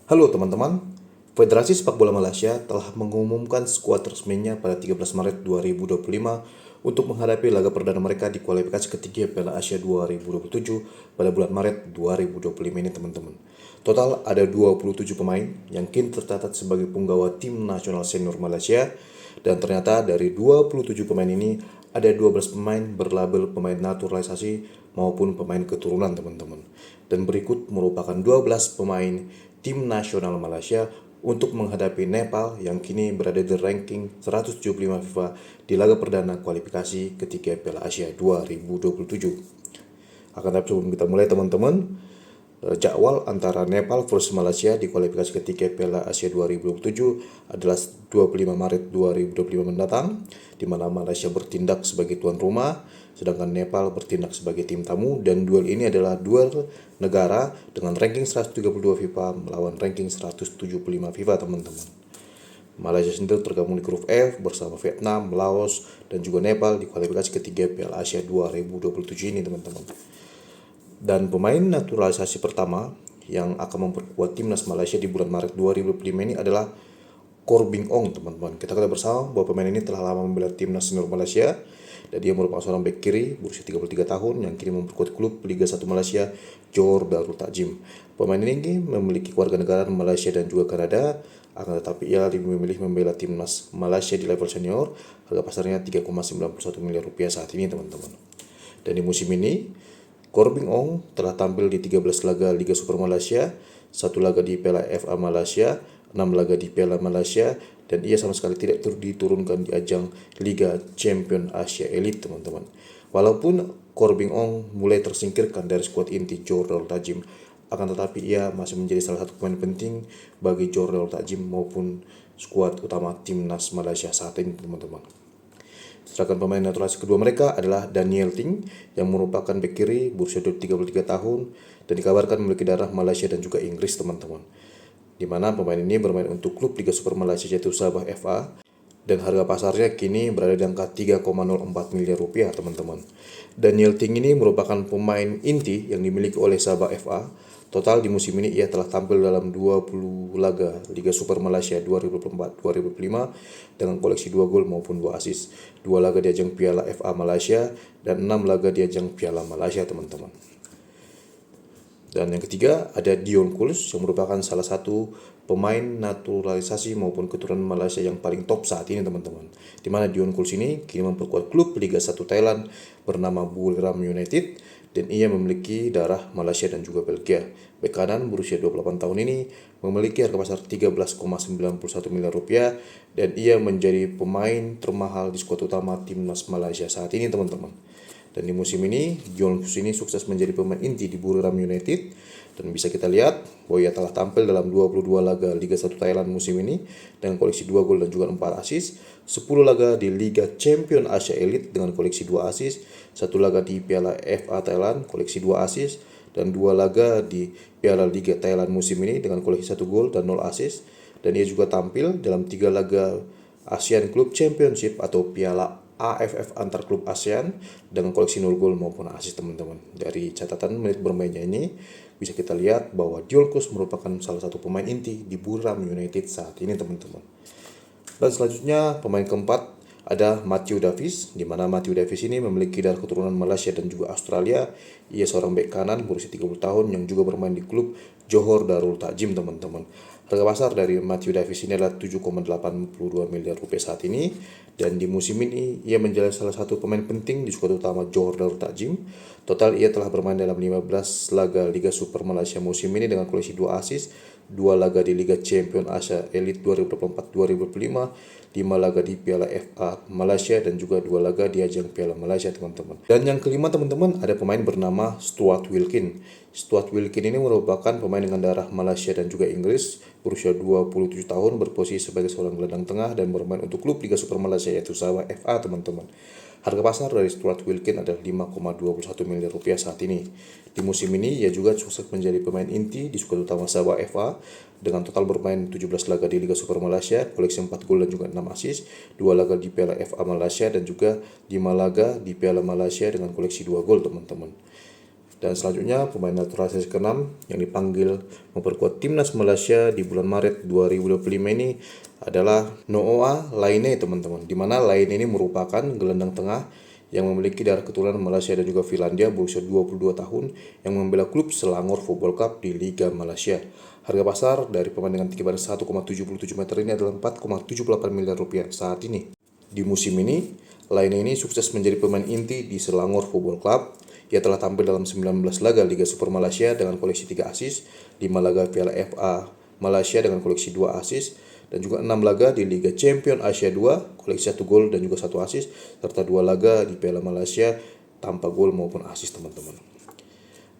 Halo teman-teman, Federasi Sepak Bola Malaysia telah mengumumkan skuad resminya pada 13 Maret 2025 untuk menghadapi laga perdana mereka di kualifikasi ketiga Piala Asia 2027 pada bulan Maret 2025 ini teman-teman. Total ada 27 pemain yang kini tercatat sebagai punggawa tim nasional senior Malaysia, dan ternyata dari 27 pemain ini ada 12 pemain berlabel pemain naturalisasi maupun pemain keturunan teman-teman. Dan berikut merupakan 12 pemain tim nasional Malaysia untuk menghadapi Nepal yang kini berada di ranking 175 FIFA di laga perdana kualifikasi ketiga Piala Asia 2027. Akan tetapi sebelum kita mulai teman-teman, jadwal antara Nepal versus Malaysia di kualifikasi ketiga Piala Asia 2027 adalah 25 Maret 2025 mendatang, di mana Malaysia bertindak sebagai tuan rumah, sedangkan Nepal bertindak sebagai tim tamu, dan duel ini adalah duel negara dengan ranking 132 FIFA melawan ranking 175 FIFA teman-teman. Malaysia sendiri tergabung di grup F bersama Vietnam, Laos, dan juga Nepal di kualifikasi ketiga Piala Asia 2027 ini teman-teman. Dan pemain naturalisasi pertama yang akan memperkuat timnas Malaysia di bulan Maret 2025 ini adalah Corbin Ong teman-teman. Kita ketahui bersama bahwa pemain ini telah lama membela timnas senior Malaysia, dan dia merupakan seorang bek kiri berusia 33 tahun yang kini memperkuat klub Liga 1 Malaysia, Johor Darul Takzim. Pemain ini memiliki kewarganegaraan Malaysia dan juga Kanada, akan tetapi ia lebih memilih membela timnas Malaysia di level senior. Harga pasarnya 3,91 miliar rupiah saat ini teman-teman. Dan di musim ini Corbin Ong telah tampil di 13 laga Liga Super Malaysia, 1 laga di Piala FA Malaysia, 6 laga di Piala Malaysia, dan ia sama sekali tidak diturunkan di ajang Liga Champion Asia Elite teman-teman. Walaupun Corbin Ong mulai tersingkirkan dari skuad inti Johor Darul Takzim, akan tetapi ia masih menjadi salah satu pemain penting bagi Johor Darul Takzim maupun skuad utama timnas Malaysia saat ini teman-teman. Sedangkan pemain naturalisasi kedua mereka adalah Daniel Ting yang merupakan bek kiri berusia 33 tahun dan dikabarkan memiliki darah Malaysia dan juga Inggris teman-teman. Di mana pemain ini bermain untuk klub Liga Super Malaysia yaitu Sabah FA, dan harga pasarnya kini berada di angka 3,04 miliar rupiah teman-teman. Daniel Ting ini merupakan pemain inti yang dimiliki oleh Sabah FA. Total di musim ini ia telah tampil dalam 20 laga Liga Super Malaysia 2024-2025 dengan koleksi 2 gol maupun 2 assist, 2 laga di ajang Piala FA Malaysia, dan 6 laga di ajang Piala Malaysia teman-teman. Dan yang ketiga ada Dion Kools yang merupakan salah satu pemain naturalisasi maupun keturunan Malaysia yang paling top saat ini teman-teman. Di mana Dion Kools ini kini memperkuat klub Liga 1 Thailand bernama Buriram United, dan ia memiliki darah Malaysia dan juga Belgia. Bek kanan berusia 28 tahun ini memiliki harga pasar 13,91 miliar rupiah, dan ia menjadi pemain termahal di skuad utama timnas Malaysia saat ini teman-teman. Dan di musim ini, Dion Kools ini sukses menjadi pemain inti di Buriram United, dan bisa kita lihat bahwa ia telah tampil dalam 22 laga Liga 1 Thailand musim ini dengan koleksi 2 gol dan juga 4 assist, 10 laga di Liga Champion Asia Elite dengan koleksi 2 assist, 1 laga di Piala FA Thailand koleksi 2 assist, dan 2 laga di Piala Liga Thailand musim ini dengan koleksi 1 gol dan 0 assist. Dan ia juga tampil dalam 3 laga ASEAN Club Championship atau Piala AFF antar klub ASEAN dengan koleksi 0 gol maupun assist teman-teman. Dari catatan menit bermainnya ini bisa kita lihat bahwa Dion Kools merupakan salah satu pemain inti di Buriram United saat ini teman-teman. Dan selanjutnya pemain keempat ada Matthew Davies, di mana Matthew Davies ini memiliki darah keturunan Malaysia dan juga Australia. Ia seorang bek kanan berusia 30 tahun yang juga bermain di klub Johor Darul Takzim teman-teman. Harga pasar dari Matthew Davies ini adalah 7,82 miliar rupiah saat ini, dan di musim ini ia menjadi salah satu pemain penting di skuad utama Johor Darul Takzim. Total ia telah bermain dalam 15 laga Liga Super Malaysia musim ini dengan koleksi 2 assist, 2 laga di Liga Champion Asia Elite 2024-2025, 5 laga di Piala FA Malaysia, dan juga 2 laga di ajang Piala Malaysia teman-teman. Dan yang kelima teman-teman ada pemain bernama Stuart Wilkin. Stuart Wilkin ini merupakan pemain dengan darah Malaysia dan juga Inggris, berusia 27 tahun, berposisi sebagai seorang gelandang tengah dan bermain untuk klub Liga Super Malaysia yaitu Sabah FA teman-teman. Harga pasar dari Stuart Wilkin adalah 5,21 miliar rupiah saat ini. Di musim ini ia juga sukses menjadi pemain inti di skuad utama Sabah FA dengan total bermain 17 laga di Liga Super Malaysia, koleksi 4 gol dan juga 6 assist, 2 laga di Piala FA Malaysia dan juga 5 laga di Piala Malaysia dengan koleksi 2 gol teman-teman. Dan selanjutnya pemain naturalisasi ke-6 yang dipanggil memperkuat timnas Malaysia di bulan Maret 2025 ini adalah Noah Laine teman-teman. Di mana Laine ini merupakan gelandang tengah yang memiliki darah keturunan Malaysia dan juga Finlandia, berusia 22 tahun yang membela klub Selangor Football Club di Liga Malaysia. Harga pasar dari pemain dengan tinggi badan 1,77 meter ini adalah 4,78 miliar rupiah saat ini. Di musim ini, Laine ini sukses menjadi pemain inti di Selangor Football Club. Ia telah tampil dalam 19 laga Liga Super Malaysia dengan koleksi 3 assist, 5 laga Piala FA Malaysia dengan koleksi 2 assist, dan juga 6 laga di Liga Champion Asia 2, koleksi 1 gol dan juga 1 assist, serta 2 laga di Piala Malaysia tanpa gol maupun assist teman-teman.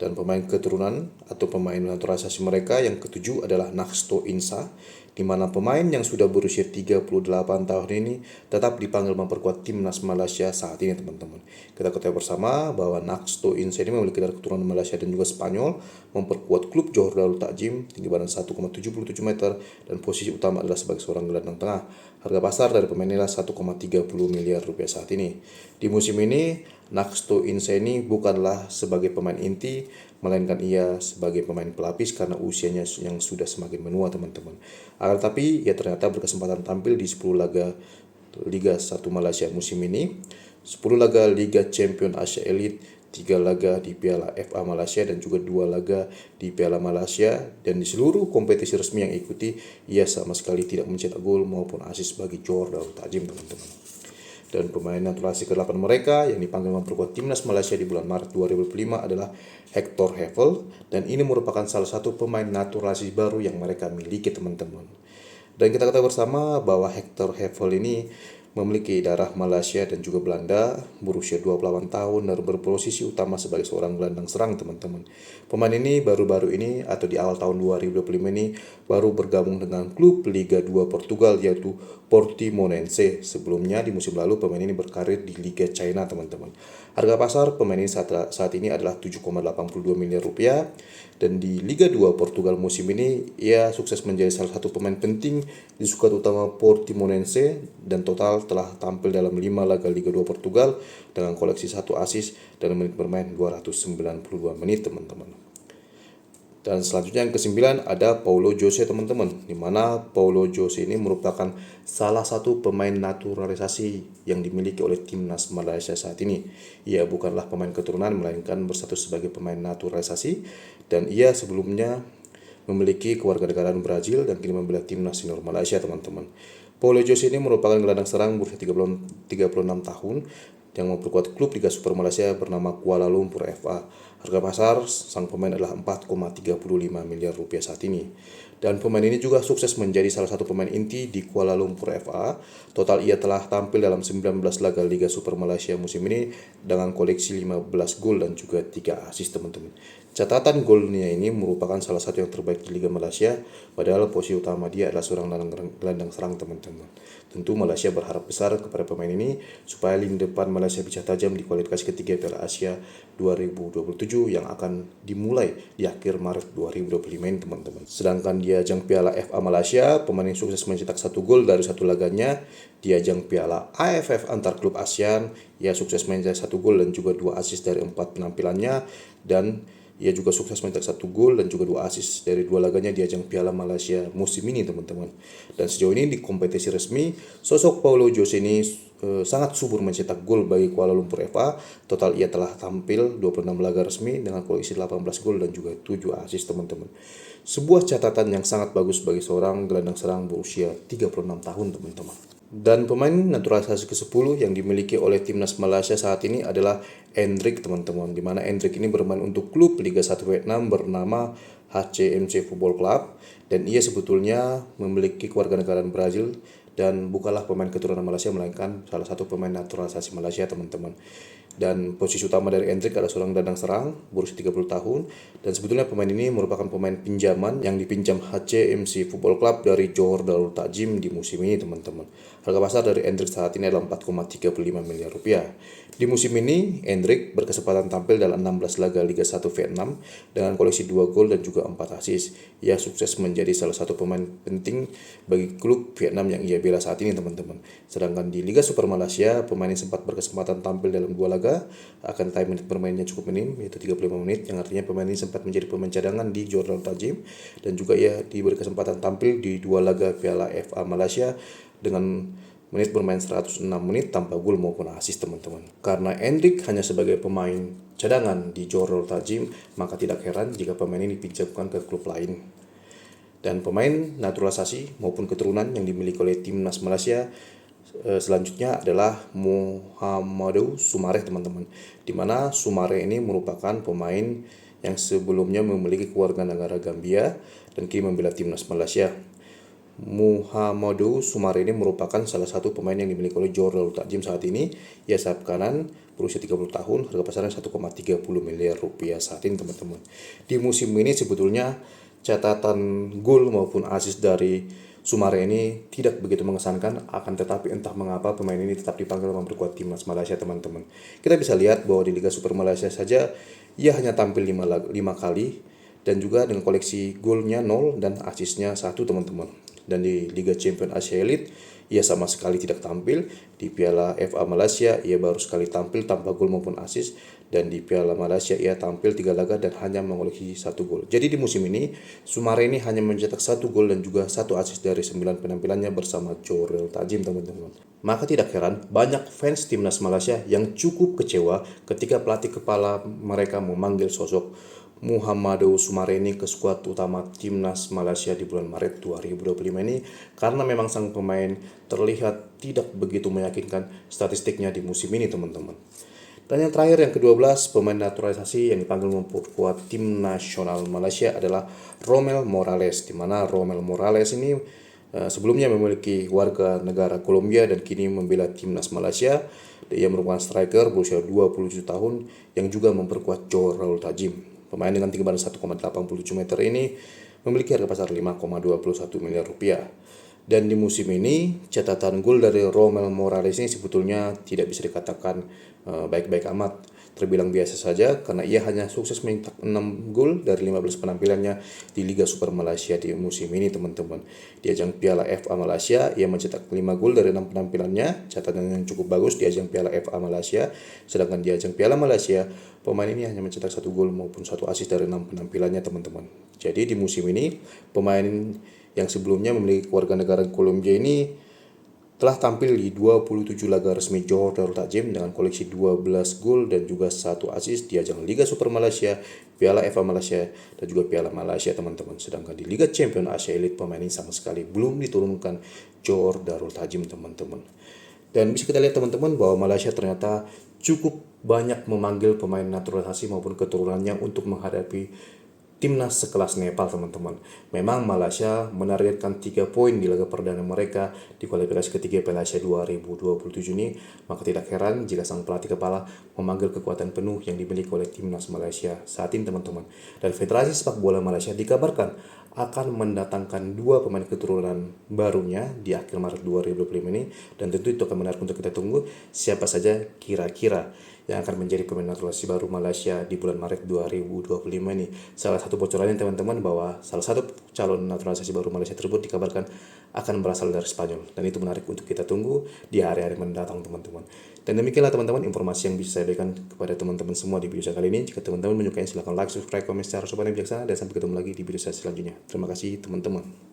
Dan pemain keturunan atau pemain naturalisasi mereka yang ketujuh adalah Naksto Insa, di mana pemain yang sudah berusia 38 tahun ini tetap dipanggil memperkuat timnas Malaysia saat ini teman-teman. Kita ketahui bersama bahwa Naksto Insa ini memiliki darah keturunan Malaysia dan juga Spanyol, memperkuat klub Johor Darul Takzim, tinggi badan 1,77 meter, dan posisi utama adalah sebagai seorang gelandang tengah. Harga pasar dari pemain ini adalah 1,30 miliar rupiah saat ini. Di musim ini, Naksto Insa ini bukanlah sebagai pemain inti, melainkan ia sebagai pemain pelapis karena usianya yang sudah semakin menua teman-teman. Akan tetapi ia ternyata berkesempatan tampil di 10 laga Liga 1 Malaysia musim ini, 10 laga Liga Champion Asia Elite, 3 laga di Piala FA Malaysia dan juga 2 laga di Piala Malaysia, dan di seluruh kompetisi resmi yang ikuti ia sama sekali tidak mencetak gol maupun assist bagi Johor Darul Takzim teman-teman. Dan pemain naturalisasi ke-8 mereka yang dipanggil memperkuat timnas Malaysia di bulan Maret 2005 adalah Hector Hevel, dan ini merupakan salah satu pemain naturalisasi baru yang mereka miliki teman-teman. Dan kita ketahui bersama bahwa Hector Hevel ini memiliki darah Malaysia dan juga Belanda, berusia 28 tahun dan berposisi utama sebagai seorang gelandang serang teman-teman. Pemain ini baru-baru ini atau di awal tahun 2025 ini baru bergabung dengan klub Liga 2 Portugal yaitu Portimonense. Sebelumnya di musim lalu pemain ini berkarir di Liga China teman-teman. Harga pasar pemain ini saat ini adalah 7,82 miliar rupiah, dan di Liga 2 Portugal musim ini ia sukses menjadi salah satu pemain penting di skuad utama Portimonense dan total telah tampil dalam 5 laga Liga 2 Portugal dengan koleksi 1 assist dan menit bermain 292 menit teman-teman. Dan selanjutnya yang ke-9 ada Paulo Jose teman-teman, di mana Paulo Jose ini merupakan salah satu pemain naturalisasi yang dimiliki oleh timnas Malaysia saat ini. Ia bukanlah pemain keturunan melainkan berstatus sebagai pemain naturalisasi, dan ia sebelumnya memiliki kewarganegaraan Brazil dan kini membela timnas senior Malaysia teman-teman. Paulo Jose ini merupakan gelandang serang berusia 36 tahun yang memperkuat klub Liga Super Malaysia bernama Kuala Lumpur FA. Harga pasar sang pemain adalah 4,35 miliar rupiah saat ini. Dan pemain ini juga sukses menjadi salah satu pemain inti di Kuala Lumpur FA. Total ia telah tampil dalam 19 laga Liga Super Malaysia musim ini dengan koleksi 15 gol dan juga 3 assist teman-teman. Catatan golnya ini merupakan salah satu yang terbaik di Liga Malaysia, padahal posisi utama dia adalah seorang gelandang serang teman-teman. Tentu Malaysia berharap besar kepada pemain ini supaya lini depan Malaysia bisa tajam di kualifikasi ketiga Piala Asia 2027 yang akan dimulai di akhir Maret 2025 ini teman-teman. Sedangkan di ajang Piala FA Malaysia, pemain ini sukses mencetak 1 gol dari 1 laganya. Di ajang Piala AFF antar klub ASEAN, ia sukses mencetak 1 gol dan juga 2 assist dari 4 penampilannya, dan ia juga sukses mencetak 1 gol dan juga 2 assist dari 2 laganya di ajang Piala Malaysia musim ini teman-teman. Dan sejauh ini di kompetisi resmi, sosok Paulo Jose ini sangat subur mencetak gol bagi Kuala Lumpur FA. Total ia telah tampil 26 laga resmi dengan koleksi 18 gol dan juga 7 assist teman-teman. Sebuah catatan yang sangat bagus bagi seorang gelandang serang berusia 36 tahun teman-teman. Dan pemain naturalisasi ke-10 yang dimiliki oleh timnas Malaysia saat ini adalah Endrick teman-teman, di mana Endrick ini bermain untuk klub Liga 1 Vietnam bernama HCMC Football Club, dan ia sebetulnya memiliki kewarganegaraan Brazil dan bukanlah pemain keturunan Malaysia melainkan salah satu pemain naturalisasi Malaysia teman-teman. Dan posisi utama dari Endrick adalah seorang gelandang serang berusia 30 tahun, dan sebetulnya pemain ini merupakan pemain pinjaman yang dipinjam HCMC Football Club dari Johor Darul Takzim di musim ini teman-teman. Harga pasar dari Endrick saat ini adalah 4,35 miliar rupiah. Di musim ini Endrick berkesempatan tampil dalam 16 laga Liga 1 Vietnam dengan koleksi 2 gol dan juga 4 assist. Ia sukses menjadi salah satu pemain penting bagi klub Vietnam yang ia bela saat ini teman-teman. Sedangkan di Liga Super Malaysia, pemain ini sempat berkesempatan tampil dalam 2 laga juga akan time menit bermainnya cukup minim, yaitu 35 menit, yang artinya pemain ini sempat menjadi pemain cadangan di Johor Darul Ta'zim, dan juga ia diberi kesempatan tampil di 2 laga Piala FA Malaysia dengan menit bermain 106 menit tanpa gol maupun assist, teman-teman. Karena Endrick hanya sebagai pemain cadangan di Johor Darul Ta'zim, maka tidak heran jika pemain ini dipinjamkan ke klub lain. Dan pemain naturalisasi maupun keturunan yang dimiliki oleh timnas Malaysia selanjutnya adalah Mohamadu Soumaré, teman-teman. Di mana Soumaré ini merupakan pemain yang sebelumnya memiliki kewarganegaraan Gambia dan kini membela timnas Malaysia. Mohamadu Soumaré ini merupakan salah satu pemain yang dimiliki oleh Johor Darul Ta'zim saat ini. Ia sayap kanan, berusia 30 tahun, harga pasarnya 1,30 miliar rupiah saat ini, teman-teman. Di musim ini sebetulnya catatan gol maupun assist dari Soumaré ini tidak begitu mengesankan, akan tetapi entah mengapa pemain ini tetap dipanggil memperkuat timnas Malaysia, teman-teman. Kita bisa lihat bahwa di Liga Super Malaysia saja ia hanya tampil 5 kali dan juga dengan koleksi golnya 0 dan assistnya 1, teman-teman. Dan di Liga Champion Asia Elite ia sama sekali tidak tampil. Di Piala FA Malaysia ia baru sekali tampil tanpa gol maupun assist, dan di Piala Malaysia ia tampil 3 laga dan hanya mengoleksi 1 gol. Jadi di musim ini Soumaré ini hanya mencetak 1 gol dan juga 1 assist dari 9 penampilannya bersama Johor Darul Ta'zim, teman-teman. Maka tidak heran banyak fans timnas Malaysia yang cukup kecewa ketika pelatih kepala mereka memanggil sosok Mohamadu Soumaré ini ke skuad utama timnas Malaysia di bulan Maret 2025 ini, karena memang sang pemain terlihat tidak begitu meyakinkan statistiknya di musim ini, teman-teman. Dan yang terakhir, yang ke-12, pemain naturalisasi yang dipanggil memperkuat tim nasional Malaysia adalah Romel Morales, di mana Romel Morales ini sebelumnya memiliki warga negara Kolombia dan kini membela timnas Malaysia. Ia merupakan striker berusia 27 tahun yang juga memperkuat Johor Darul Ta'zim. Pemain dengan tinggi badan 1,87 meter ini memiliki harga pasar 5,21 miliar rupiah. Dan di musim ini catatan gol dari Romel Morales ini sebetulnya tidak bisa dikatakan baik-baik amat, terbilang biasa saja, karena ia hanya sukses mencetak 6 gol dari 15 penampilannya di Liga Super Malaysia di musim ini, teman-teman. Di ajang Piala FA Malaysia ia mencetak 5 gol dari 6 penampilannya, catatan yang cukup bagus di ajang Piala FA Malaysia. Sedangkan di ajang Piala Malaysia pemain ini hanya mencetak 1 gol maupun 1 assist dari 6 penampilannya, teman-teman. Jadi di musim ini pemain yang sebelumnya memiliki kewarganegaraan Kolombia ini telah tampil di 27 laga resmi Johor Darul Ta'zim dengan koleksi 12 gol dan juga 1 assist di ajang Liga Super Malaysia, Piala FA Malaysia, dan juga Piala Malaysia, teman-teman. Sedangkan di Liga Champion Asia Elite pemain ini sama sekali belum diturunkan Johor Darul Ta'zim, teman-teman. Dan bisa kita lihat, teman-teman, bahwa Malaysia ternyata cukup banyak memanggil pemain naturalisasi maupun keturunannya untuk menghadapi timnas sekelas Nepal, teman-teman. Memang Malaysia menargetkan 3 poin di laga perdana mereka di kualifikasi ketiga Piala Asia 2027 ini, maka tidak heran jika sang pelatih kepala memanggil kekuatan penuh yang dimiliki oleh timnas Malaysia saat ini, teman-teman. Dan Federasi Sepak Bola Malaysia dikabarkan akan mendatangkan 2 pemain keturunan barunya di akhir Maret 2025 ini, dan tentu itu akan menarik untuk kita tunggu siapa saja kira-kira yang akan menjadi pemain naturalisasi baru Malaysia di bulan Maret 2025 ini. Salah satu bocorannya, teman-teman, bahwa salah satu calon naturalisasi baru Malaysia tersebut dikabarkan akan berasal dari Spanyol, dan itu menarik untuk kita tunggu di hari-hari mendatang, teman-teman. Dan demikianlah, teman-teman, informasi yang bisa saya berikan kepada teman-teman semua di video saya kali ini. Jika teman-teman menyukai, silahkan like, subscribe, komen secara sopan dan bijaksana, dan sampai ketemu lagi di video saya selanjutnya. Terima kasih, teman-teman.